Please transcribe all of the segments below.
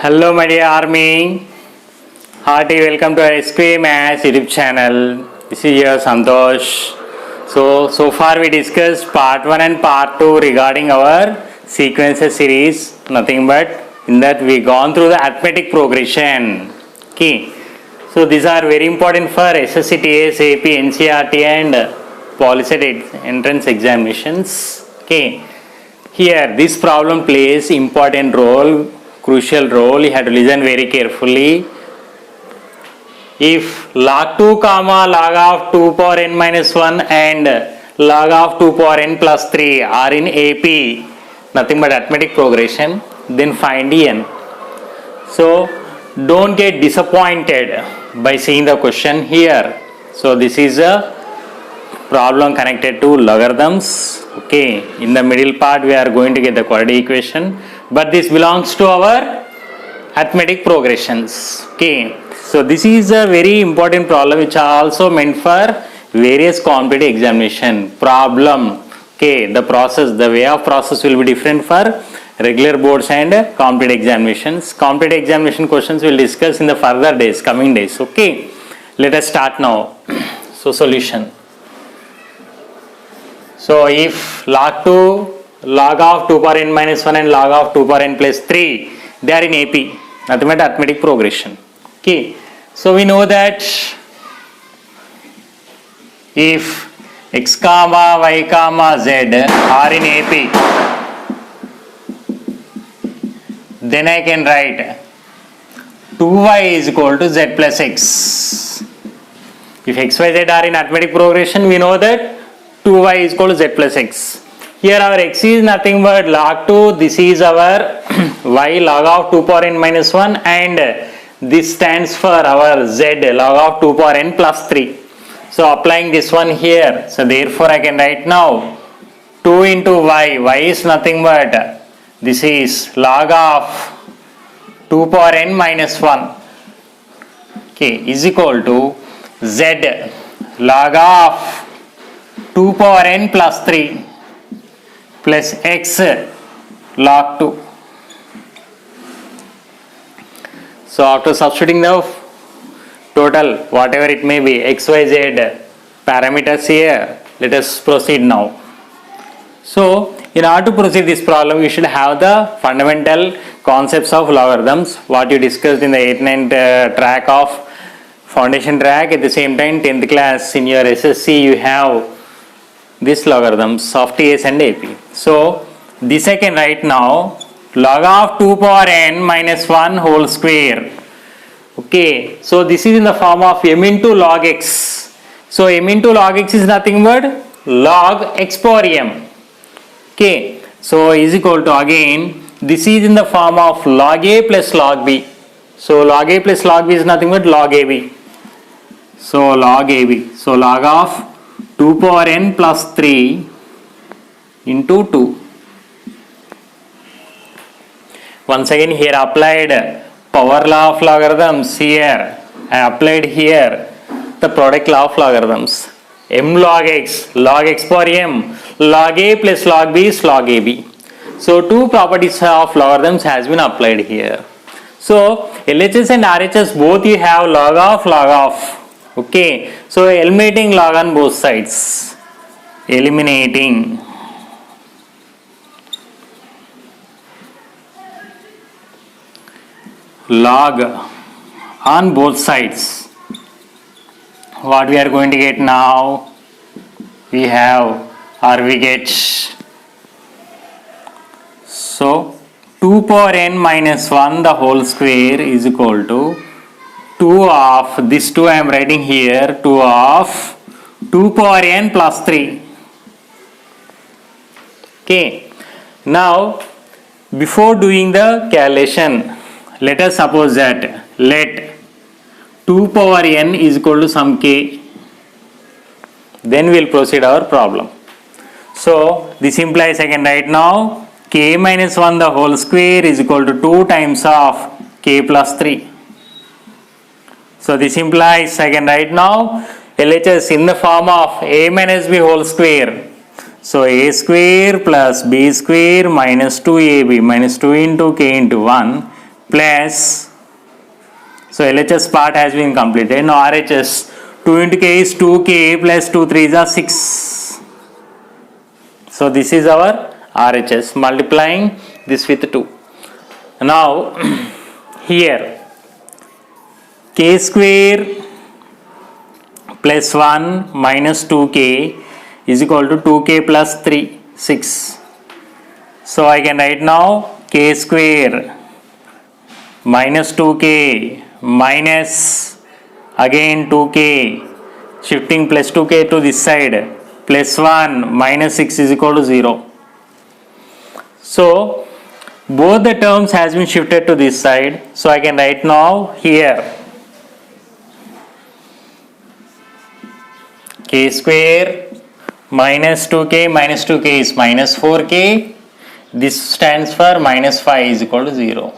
Hello my dear army, hearty welcome to our SQA Maths YouTube channel. This is your Santosh. So far we discussed part 1 and part 2 regarding our sequences series. Nothing but in that we gone through the arithmetic progression. Okay. So these are very important for SSC, TS, AP, NCERT and PolyCET entrance examinations. Okay. Here this problem plays important role, crucial role. You have to listen very carefully. If log 2 comma log of 2 power n minus 1 and log of 2 power n plus 3 are in AP, nothing but arithmetic progression, then find n. So don't get disappointed by seeing the question here. So this is a problem connected to logarithms. Okay, in the middle part we are going to get the quadratic equation, but this belongs to our arithmetic progressions. Okay, so this is a very important problem which are also meant for various competitive examination problem. Okay, the way of process will be different for regular boards and competitive examinations. Competitive examination questions we will discuss in the further days, coming days. Okay, let us start now. So solution. So if log of 2 power n minus 1 and log of 2 power n plus 3, they are in AP, nothing but arithmetic progression. Okay, so we know that if x comma y comma z are in AP, then I can write 2y is equal to z plus x. If x, y, z are in arithmetic progression, we know that 2y is equal to z plus x. Here our x is nothing but log 2, this is our y log of 2 power n minus 1 and this stands for our z log of 2 power n plus 3. So applying this one here, so therefore I can write now 2 into y is nothing but this is log of 2 power n minus 1, okay, is equal to z log of 2 power n plus 3 plus x log 2. So after substituting the total whatever it may be x, y, z parameters here, let us proceed now. So in order to proceed this problem, you should have the fundamental concepts of logarithms, what you discussed in the 8th and 9th track of foundation track. At the same time 10th class in your SSC you have this logarithms of TS and AP. So this I can write now log of 2 power n minus 1 whole square. Okay, so this is in the form of m into log x. So m into log x is nothing but log x power m. Okay, so is equal to, again this is in the form of log a plus log b. So log a plus log b is nothing but log ab. So log ab. So log of 2 power n plus 3 into 2. Once again here applied power law of logarithms here. I applied here the product law of logarithms. M log x power m, log a plus log b is log ab. So two properties of logarithms has been applied here. So LHS and RHS both you have log of. Okay, so eliminating log on both sides. Eliminating log on both sides. What we are going to get now? We have, or we get, so 2 power n minus 1 the whole square is equal to 2 of, this 2 I am writing here, 2 of 2 power n plus 3. Okay, now before doing the calculation, let us suppose that let 2 power n is equal to some k, then we will proceed our problem. So this implies I can write now k minus 1 the whole square is equal to 2 times of k plus 3. So this implies I can write now LHS in the form of a minus b whole square. So a square plus b square minus 2ab minus 2 into k into 1 plus, so LHS part has been completed. Now RHS, 2 into k is 2k plus 2 3s are 6. So this is our RHS, multiplying this with 2. Now here k square plus 1 minus 2k is equal to 2k plus 3, 6. So I can write now k square minus 2k minus again 2k, shifting plus 2k to this side, plus 1 minus 6 is equal to 0. So both the terms has been shifted to this side. So I can write now here k square minus 2k is minus 4k. This stands for minus 5 is equal to 0.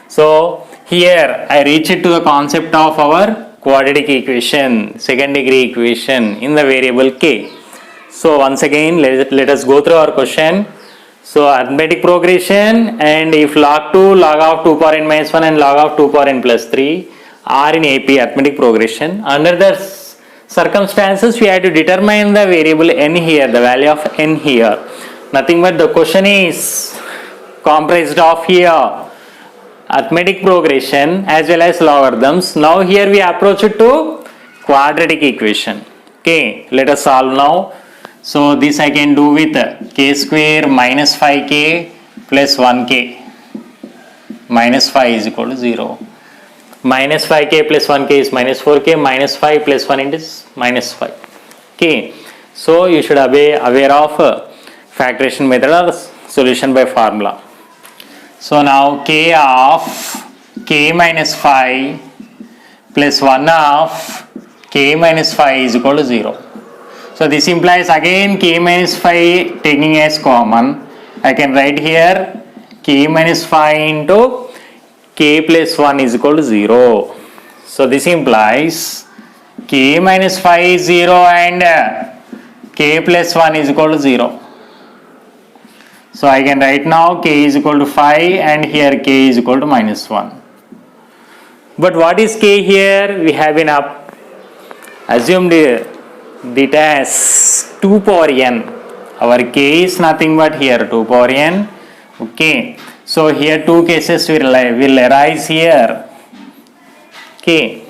So here I reach it to the concept of our quadratic equation, second degree equation in the variable k. So once again let us go through our question. So arithmetic progression, and if log 2, log of 2 power n minus 1 and log of 2 power n plus 3 are in AP arithmetic progression, under the circumstances we have to determine the variable n here, the value of n here. Nothing but the question is comprised of here arithmetic progression as well as logarithms. Now here we approach it to quadratic equation. Okay, let us solve now. So this I can do with k square minus 5k plus 1k minus 5 is equal to 0. Minus 5k plus 1k is minus 4k, minus 5 plus 1 is minus 5. Okay, so you should be aware of factorization method or solution by formula. So now k of k minus 5 plus 1 of k minus 5 is equal to 0. So this implies again k minus 5 taking as common. I can write here k minus 5 into k plus 1 is equal to 0. So this implies k minus 5 is 0 and k plus 1 is equal to 0. So I can write now k is equal to 5 and here k is equal to minus 1. But what is k here? We have been assumed it as 2 power n. Our k is nothing but here 2 power n. Okay. So here two cases will arise here. Okay.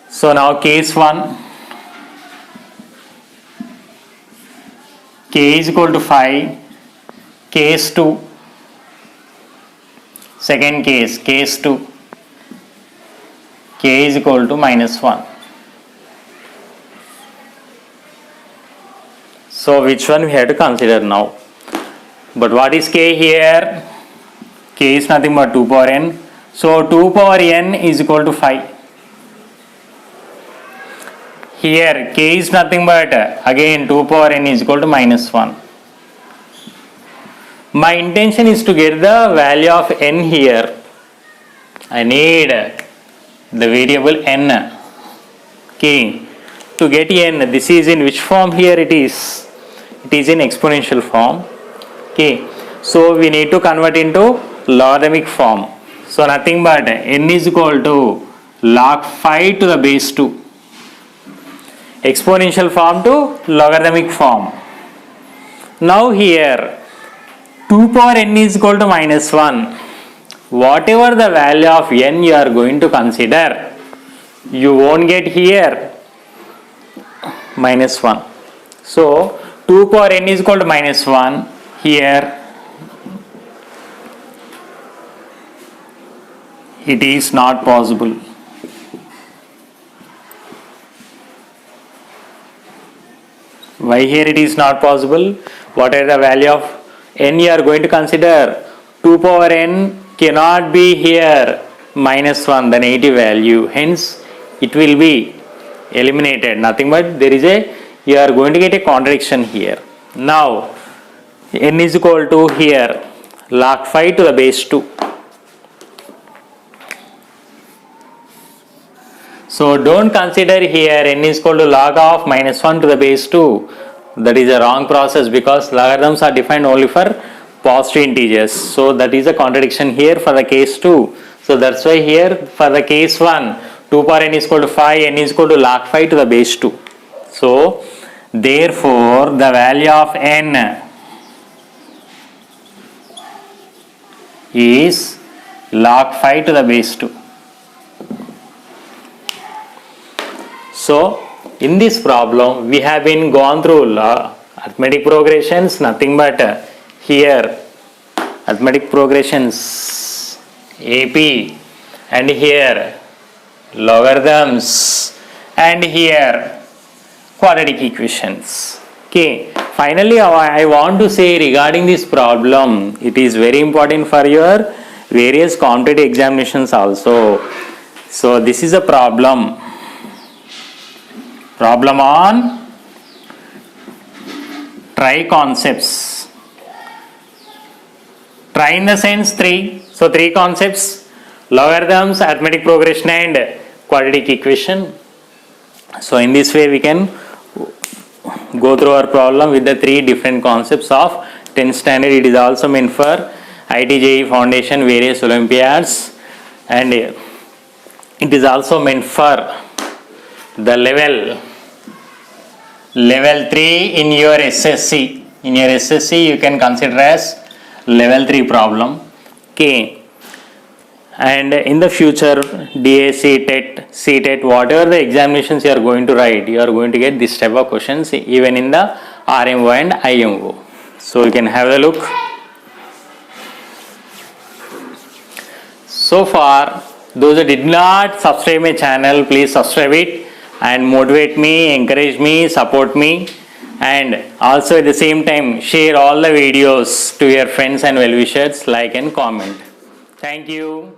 So now case 1. K is equal to 5. Case 2. Second case, case 2. K is equal to minus 1. So which one we have to consider now? But what is k here? K is nothing but 2 power n. So 2 power n is equal to 5. Here k is nothing but again 2 power n is equal to minus 1. My intention is to get the value of n here. I need the variable n. Okay. To get n, this is in which form here it is? It is in exponential form. Okay. So we need to convert into logarithmic form. So nothing but n is equal to log 5 to the base 2. Exponential form to logarithmic form. Now here 2 power n is equal to minus 1. Whatever the value of n you are going to consider, you won't get here minus 1. So 2 power n is equal to minus 1. Here it is not possible. Why here it is not possible? What are the value of n you are going to consider? 2 power n cannot be here minus 1, the negative value. Hence it will be eliminated. Nothing but there is you are going to get a contradiction here. Now n is equal to here log 5 to the base 2. So don't consider here n is equal to log of minus 1 to the base 2. That is a wrong process because logarithms are defined only for positive integers. So that is a contradiction here for the case 2. So that's why here for the case 1, 2 power n is equal to 5, n is equal to log 5 to the base 2. So therefore the value of n is log 5 to the base 2. So in this problem we have been gone through arithmetic progressions, nothing but here arithmetic progressions AP, and here logarithms, and here quadratic equations. Okay, finally I want to say regarding this problem, it is very important for your various competitive examinations also. So this is a problem on try concepts. Try in the sense 3. So 3 concepts: logarithms, arithmetic progression, and quadratic equation. So in this way we can go through our problem with the 3 different concepts of 10th standard. It is also meant for IIT Foundation, various Olympiads, and it is also meant for the level 3 in your SSC. In your SSC you can consider as level 3 problem. Okay, and in the future DA, TET, CTET, whatever the examinations you are going to write, you are going to get this type of questions even in the RMO and IMO. So you can have a look. So far, those who did not subscribe my channel, please subscribe it and motivate me, encourage me, support me, and also at the same time share all the videos to your friends and well-wishers, like and comment. Thank you.